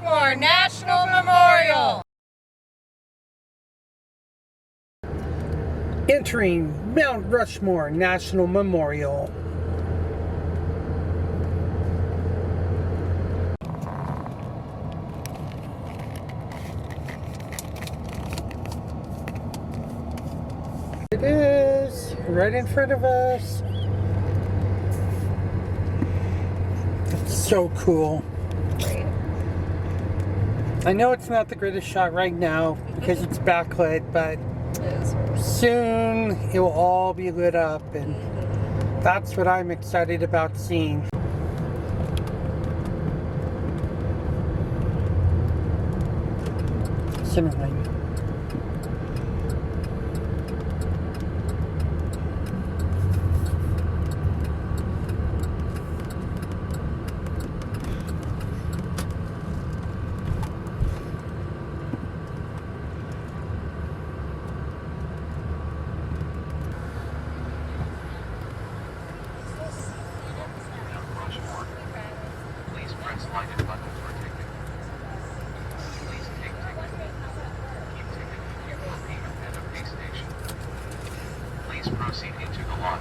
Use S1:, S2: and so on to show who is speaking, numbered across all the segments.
S1: Rushmore National Memorial.
S2: Entering Mount Rushmore National Memorial. It is right in front of us. It's so cool. I know it's not the greatest shot right now because it's backlit, but soon it will all be lit up, and that's what I'm excited about seeing. Center line.
S3: Proceed into the lot.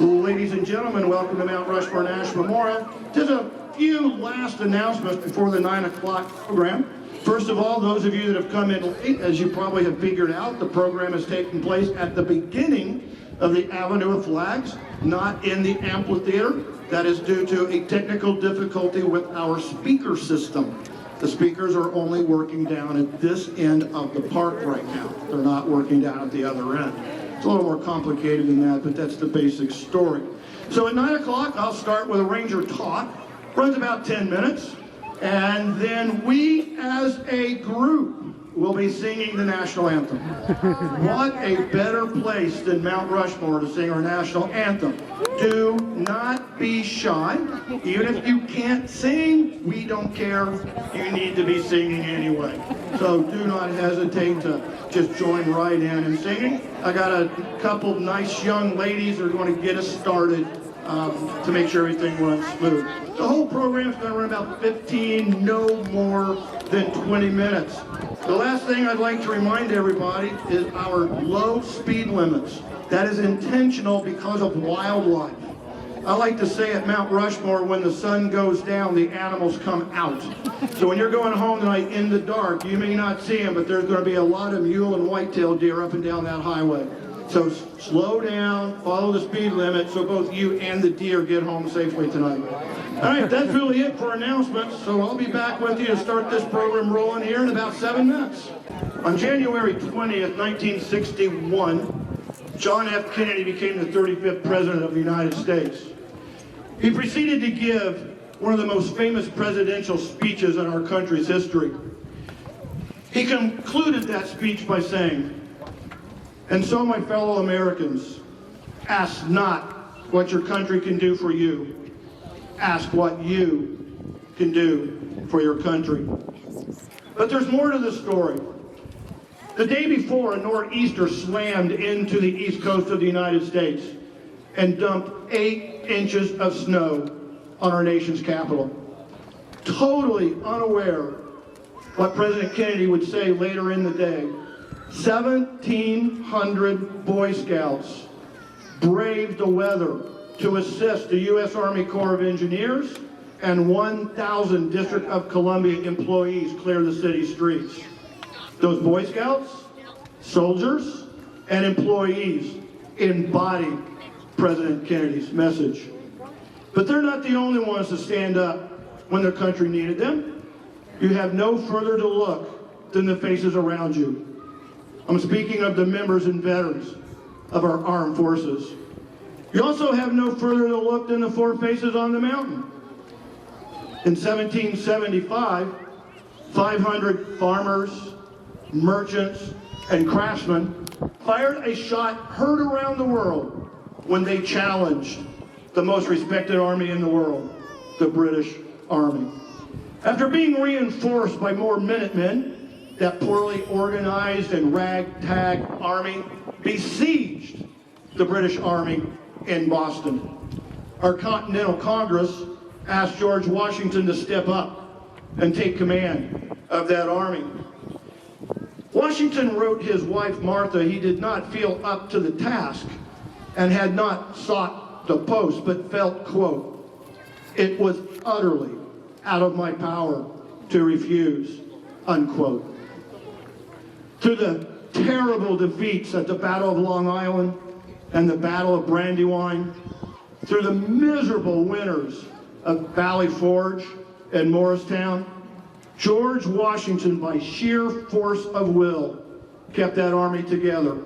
S4: Ladies and gentlemen, welcome to Mount Rushmore National Memorial. Just a few last announcements before the 9 o'clock program. First of all, those of you that have come in late, as you probably have figured out, the program is taking place at the beginning of the Avenue of Flags, not in the amphitheater. That is due to a technical difficulty with our speaker system. The speakers are only working down at this end of the park right now. They're not working down at the other end. It's a little more complicated than that, but that's the basic story. So at 9 o'clock, I'll start with a Ranger talk. Runs about 10 minutes. And then we, as a group, will be singing the national anthem. What a better place than Mount Rushmore to sing our national anthem. Do not be shy. Even if you can't sing, we don't care. You need to be singing anyway. So do not hesitate to just join right in and singing. I got a couple nice young ladies who are going to get us started to make sure everything runs smooth. The whole program is going to run about 15, no more than 20 minutes. The last thing I'd like to remind everybody is our low speed limits. That is intentional because of wildlife. I like to say at Mount Rushmore, when the sun goes down, the animals come out. So when you're going home tonight in the dark, you may not see them, but there's going to be a lot of mule and whitetail deer up and down that highway. So slow down, follow the speed limit so both you and the deer get home safely tonight. All right, that's really it for announcements. So I'll be back with you to start this program rolling here in about 7 minutes. On January 20th, 1961, John F. Kennedy became the 35th President of the United States. He proceeded to give one of the most famous presidential speeches in our country's history. He concluded that speech by saying, "And so, my fellow Americans, ask not what your country can do for you. Ask what you can do for your country." But there's more to the story. The day before, a nor'easter slammed into the east coast of the United States and dumped 8 inches of snow on our nation's capital. Totally unaware what President Kennedy would say later in the day, 1,700 Boy Scouts braved the weather to assist the U.S. Army Corps of Engineers and 1,000 District of Columbia employees clear the city streets. Those Boy Scouts, soldiers, and employees embodied President Kennedy's message. But they're not the only ones to stand up when their country needed them. You have no further to look than the faces around you. I'm speaking of the members and veterans of our armed forces. You also have no further to look than the 4 faces on the mountain. In 1775, 500 farmers, merchants, and craftsmen fired a shot heard around the world when they challenged the most respected army in the world, the British Army. After being reinforced by more Minutemen, that poorly organized and ragtag army besieged the British Army in Boston. Our Continental Congress asked George Washington to step up and take command of that army. Washington wrote his wife Martha he did not feel up to the task and had not sought the post, but felt, quote, "It was utterly out of my power to refuse," unquote. Through the terrible defeats at the Battle of Long Island and the Battle of Brandywine, through the miserable winters of Valley Forge and Morristown, George Washington, by sheer force of will, kept that army together.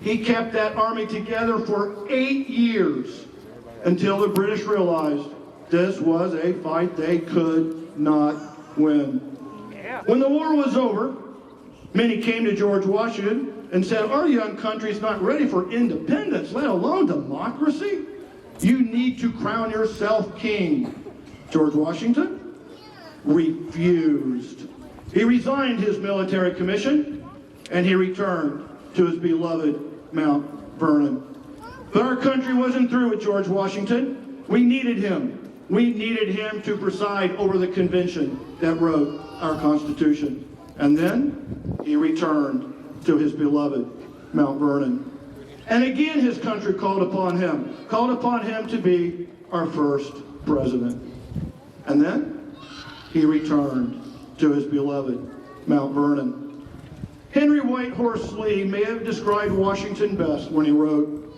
S4: He kept that army together for 8 years until the British realized this was a fight they could not win. When the war was over, many came to George Washington and said, "Our young country's not ready for independence, let alone democracy. You need to crown yourself king." George Washington refused. He resigned his military commission and he returned to his beloved Mount Vernon. But our country wasn't through with George Washington. We needed him. We needed him to preside over the convention that wrote our Constitution. And then he returned to his beloved Mount Vernon. And again his country called upon him to be our first president. And then he returned to his beloved Mount Vernon. Henry Whitehorse Lee may have described Washington best when he wrote,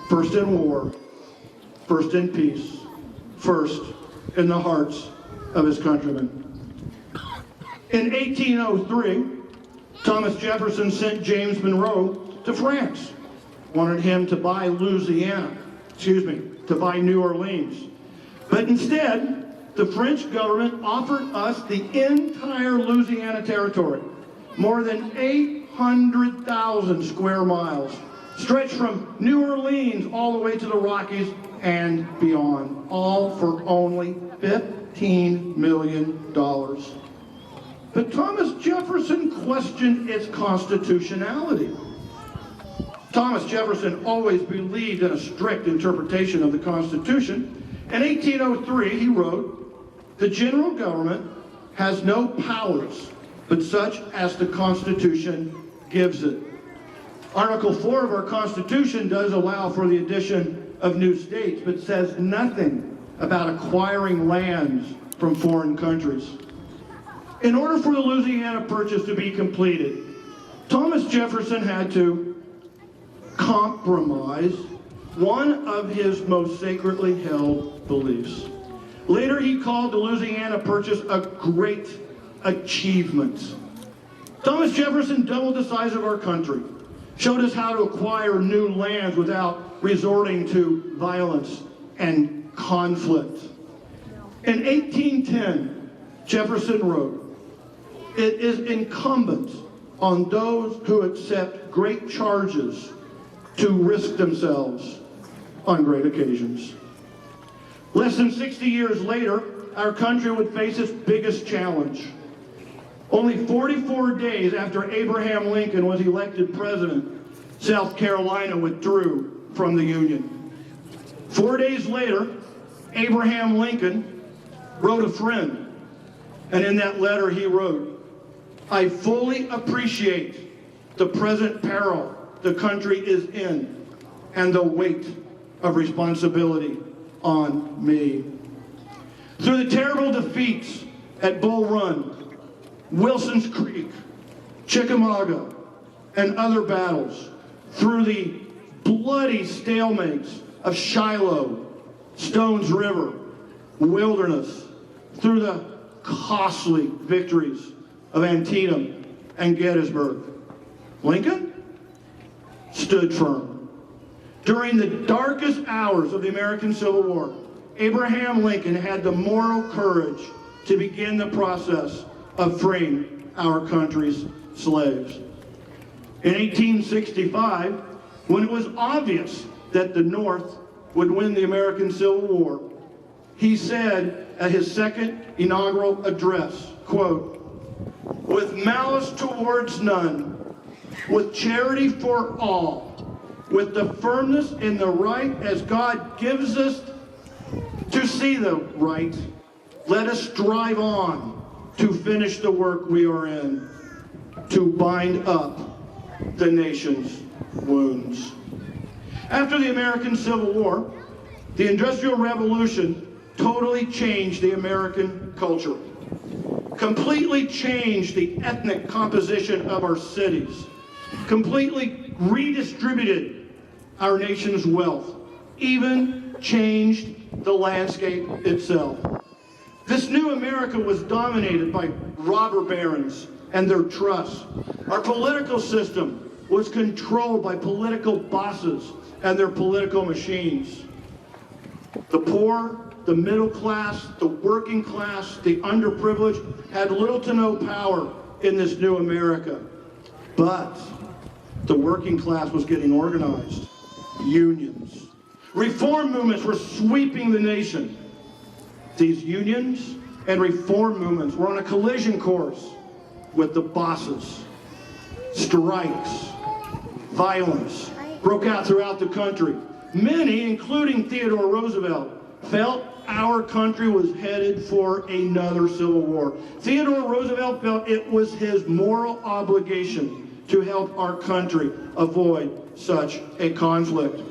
S4: "First in war, first in peace, first in the hearts of his countrymen." In 1803, Thomas Jefferson sent James Monroe to France, wanted him to buy New Orleans. But instead, the French government offered us the entire Louisiana territory, more than 800,000 square miles, stretched from New Orleans all the way to the Rockies and beyond, all for only $15 million. But Thomas Jefferson questioned its constitutionality. Thomas Jefferson always believed in a strict interpretation of the Constitution. In 1803, he wrote, "The general government has no powers but such as the Constitution gives it." Article 4 of our Constitution does allow for the addition of new states, but says nothing about acquiring lands from foreign countries. In order for the Louisiana Purchase to be completed, Thomas Jefferson had to compromise one of his most sacredly held beliefs. Later, he called the Louisiana Purchase a great achievement. Thomas Jefferson doubled the size of our country, showed us how to acquire new lands without resorting to violence and conflict. In 1810, Jefferson wrote, "It is incumbent on those who accept great charges to risk themselves on great occasions." Less than 60 years later, our country would face its biggest challenge. Only 44 days after Abraham Lincoln was elected president, South Carolina withdrew from the Union. 4 days later, Abraham Lincoln wrote a friend, and in that letter he wrote, "I fully appreciate the present peril the country is in and the weight of responsibility on me." Through the terrible defeats at Bull Run, Wilson's Creek, Chickamauga, and other battles, through the bloody stalemates of Shiloh, Stones River, Wilderness, through the costly victories of Antietam and Gettysburg, Lincoln stood firm. During the darkest hours of the American Civil War, Abraham Lincoln had the moral courage to begin the process of freeing our country's slaves. In 1865, when it was obvious that the North would win the American Civil War, he said at his second inaugural address, quote, "With malice towards none, with charity for all, with the firmness in the right as God gives us to see the right, let us strive on to finish the work we are in, to bind up the nation's wounds." After the American Civil War, the Industrial Revolution totally changed the American culture, completely changed the ethnic composition of our cities, completely redistributed our nation's wealth, even changed the landscape itself. This new America was dominated by robber barons and their trusts. Our political system was controlled by political bosses and their political machines. The poor, the middle class, the working class, the underprivileged had little to no power in this new America. But the working class was getting organized. Unions. Reform movements were sweeping the nation. These unions and reform movements were on a collision course with the bosses. Strikes, violence broke out throughout the country. Many, including Theodore Roosevelt, felt our country was headed for another civil war. Theodore Roosevelt felt it was his moral obligation to help our country avoid such a conflict.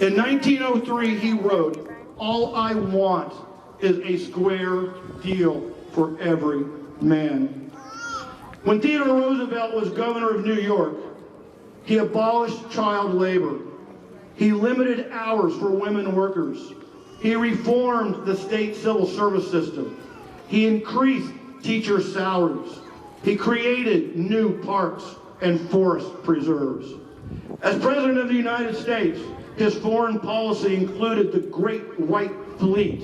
S4: In 1903, he wrote, "All I want is a square deal for every man." When Theodore Roosevelt was governor of New York, he abolished child labor. He limited hours for women workers. He reformed the state civil service system. He increased teacher salaries. He created new parks and forest preserves. As President of the United States, his foreign policy included the Great White Fleet,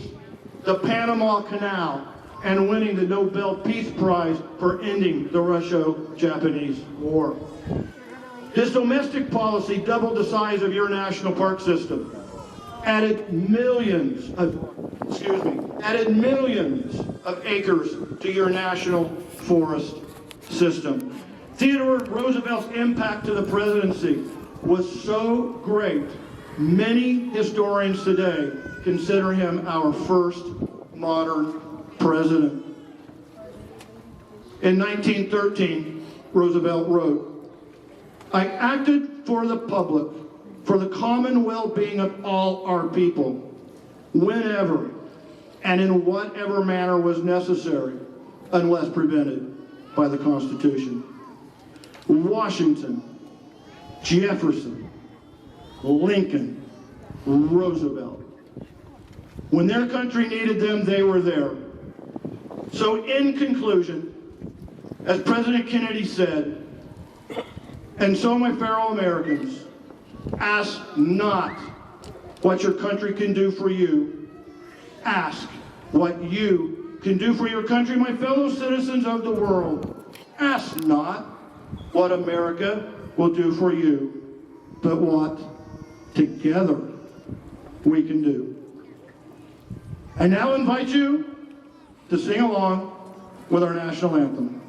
S4: the Panama Canal, and winning the Nobel Peace Prize for ending the Russo-Japanese War. His domestic policy doubled the size of your national park system, added millions of acres to your national forest system. Theodore Roosevelt's impact to the presidency was so great, many historians today consider him our first modern president. In 1913, Roosevelt wrote, "I acted for the public, for the common well-being of all our people, whenever and in whatever manner was necessary, unless prevented by the Constitution." Washington, Jefferson, Lincoln, Roosevelt. When their country needed them, they were there. So in conclusion, as President Kennedy said, and so my fellow Americans, ask not what your country can do for you. Ask what you can do for your country, my fellow citizens of the world. Ask not what America will do for you, but what together we can do. I now invite you to sing along with our national anthem.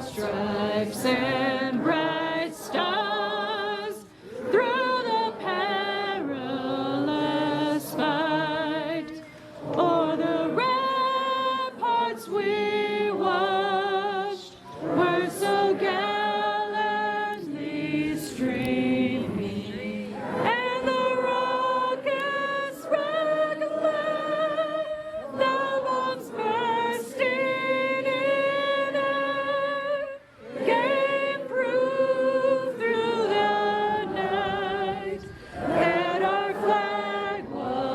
S1: Stripes and bright stars through the perilous fight, o'er the ramparts we watched were so gallantly streaming, and the rockets red glare, the bombs bursting in air, gave proof through the night that our flag was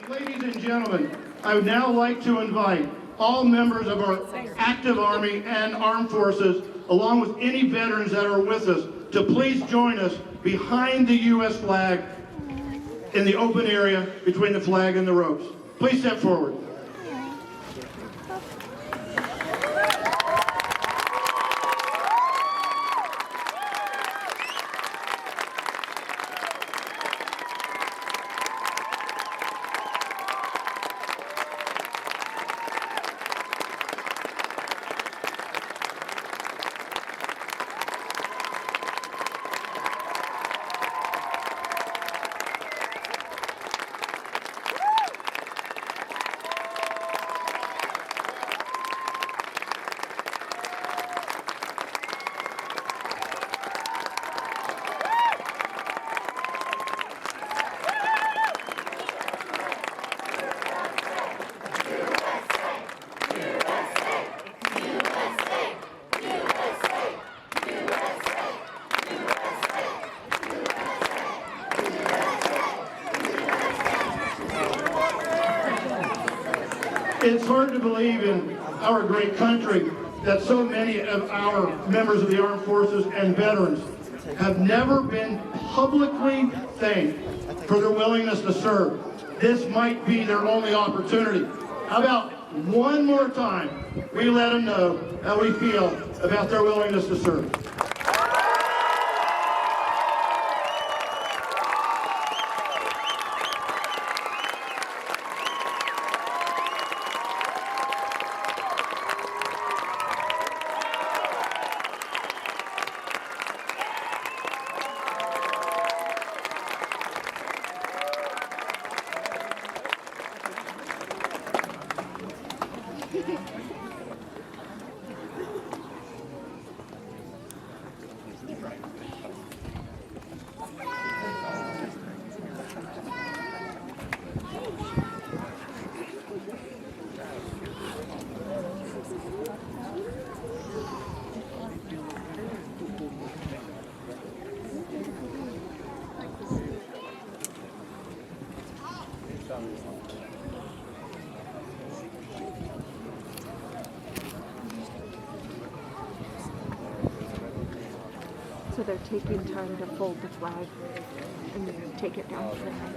S4: Ladies and gentlemen, I would now like to invite all members of our active Army and Armed Forces, along with any veterans that are with us, to please join us behind the U.S. flag in the open area between the flag and the ropes. Please step forward. It's hard to believe in our great country that so many of our members of the armed forces and veterans have never been publicly thanked for their willingness to serve. This might be their only opportunity. How about one more time we let them know how we feel about their willingness to serve.
S3: So they're taking time to fold the flag and then take it down to the head.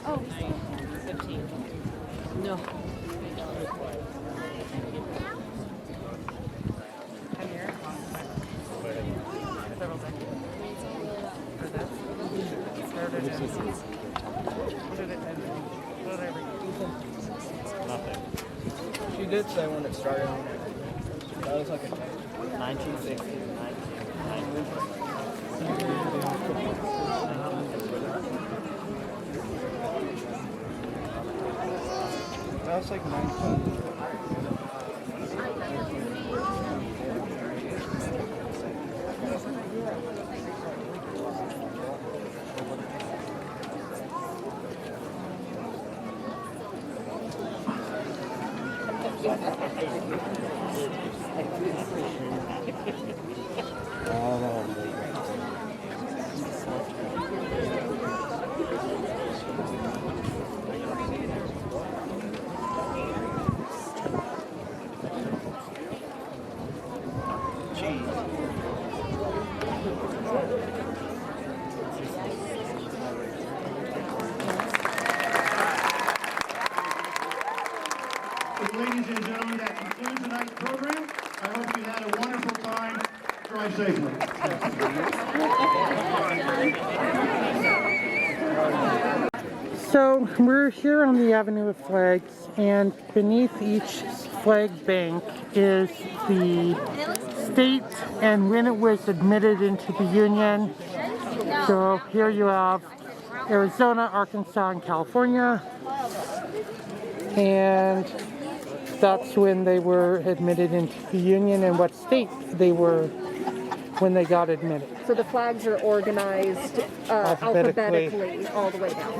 S1: Oh, 15. No.
S5: Nothing. She did say when it started. That was like a 1960. That was like 19.
S4: Ladies and gentlemen, that concludes tonight's program. I hope you had a wonderful time. Drive safely.
S2: So we're here on the Avenue of Flags, and beneath each flag bank is the state and when it was admitted into the Union. So here you have Arizona, Arkansas, and California. And that's when they were admitted into the Union and what state they were when they got admitted.
S3: So the flags are organized alphabetically all the way down.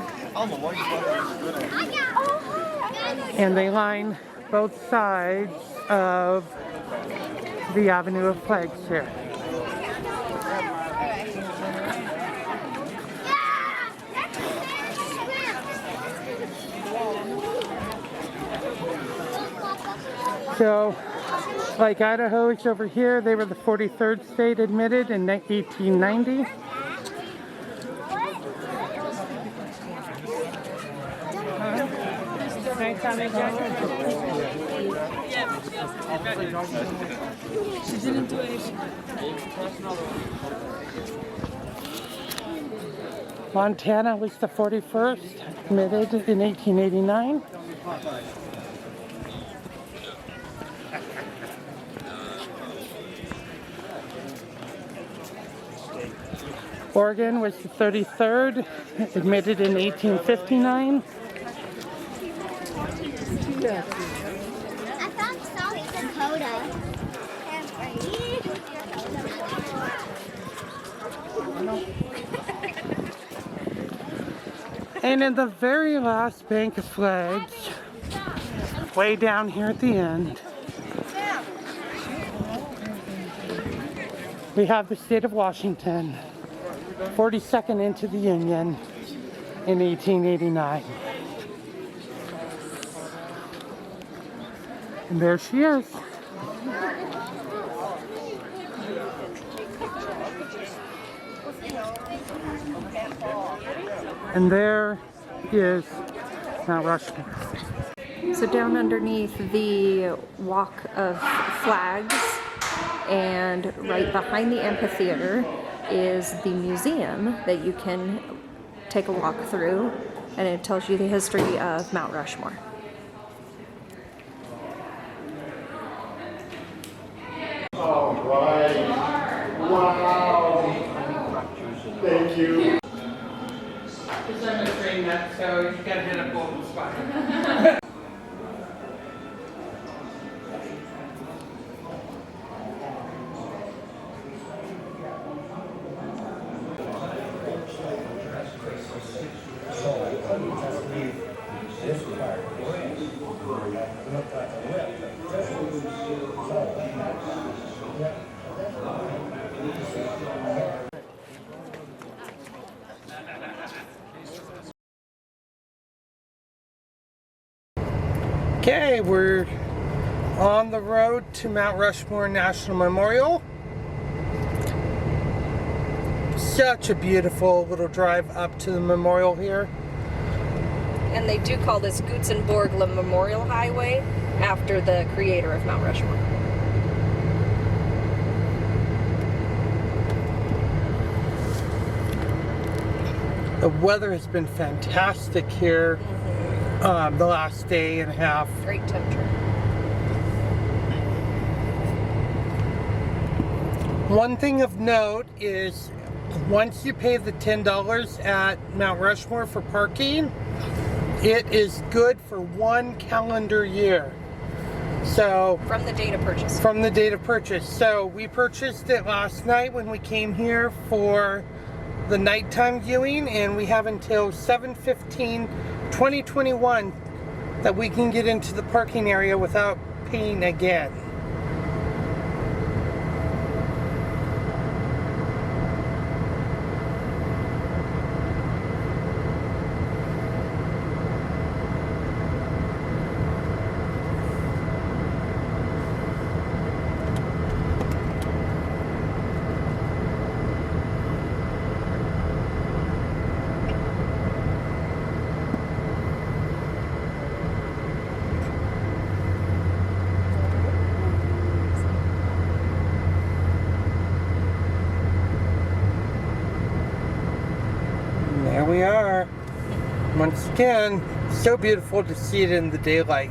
S2: And they line both sides of the Avenue of Flags here. So, like Idaho is over here, they were the 43rd state admitted in 1890.
S1: She didn't do anything.
S2: Montana was the 41st, admitted in 1889. Oregon was the 33rd, admitted in 1859.
S6: I found South Dakota.
S2: And in the very last bank of flags, way down here at the end, we have the state of Washington, 42nd into the Union in 1889. And there she is. And there is Mount Rushmore.
S3: So down underneath the walk of flags and right behind the amphitheater is the museum that you can take a walk through, and it tells you the history of Mount Rushmore.
S4: All right. Wow. Thank you.
S2: It's on the train net, so you gotta hit a golden spot. Okay, we're on the road to Mount Rushmore National Memorial. Such a beautiful little drive up to the memorial here.
S3: And they do call this Gutzenborg Memorial Highway after the creator of Mount Rushmore.
S2: The weather has been fantastic here the last day and a half.
S3: Great temperature.
S2: One thing of note is once you pay the $10 at Mount Rushmore for parking, it is good for 1 calendar year. So
S3: From the date of purchase.
S2: from the date of purchase. So we purchased it last night when we came here for the nighttime viewing, and we have until 7/15/2021 that we can get into the parking area without paying again. There we are. Once again, so beautiful to see it in the daylight.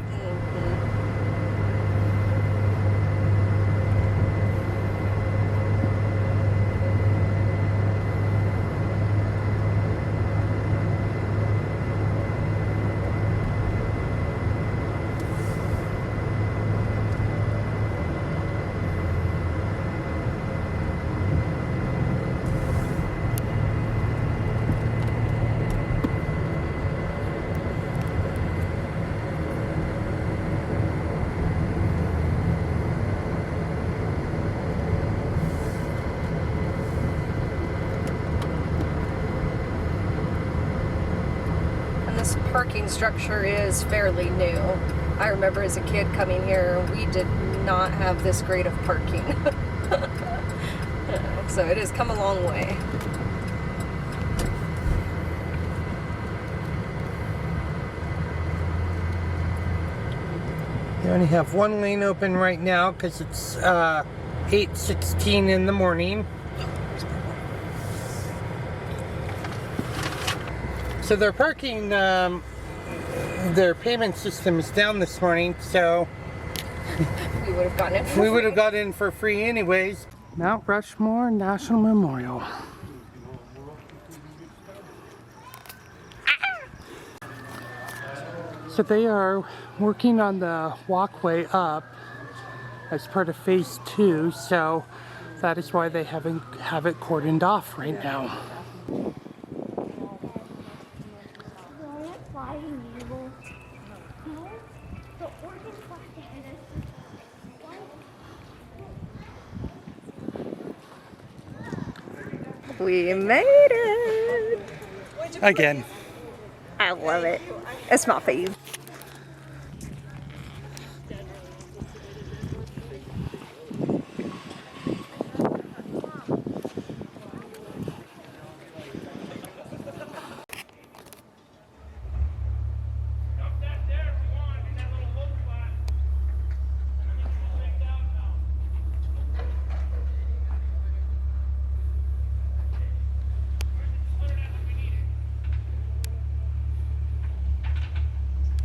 S3: parking structure is fairly new. I remember as a kid coming here, we did not have this great of parking. So it has come a long way.
S2: They only have one lane open right now because it's 8:16 in the morning. So their parking, their payment system is down this morning, so
S3: We would have gotten it for
S2: we would have got in for free anyways. Mount Rushmore National Memorial. So they are working on the walkway up as part of phase 2, so that is why they have it cordoned off right now.
S3: We made it!
S2: Again.
S3: I love it. It's my fave.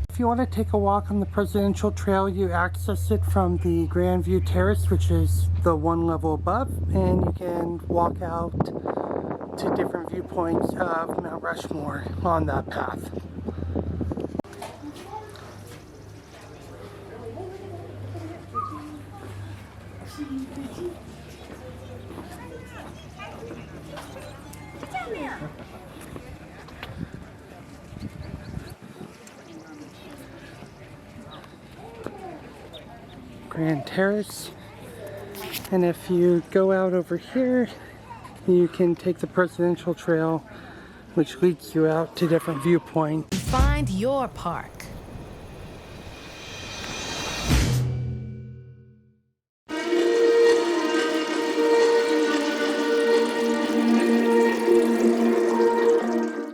S2: If you want to take a walk on the Presidential Trail, you access it from the Grandview Terrace, which is the one level above, and you can walk out to different viewpoints of Mount Rushmore on that path. Grand Terrace, and if you go out over here, you can take the Presidential Trail, which leads you out to different viewpoints.
S7: Find your park.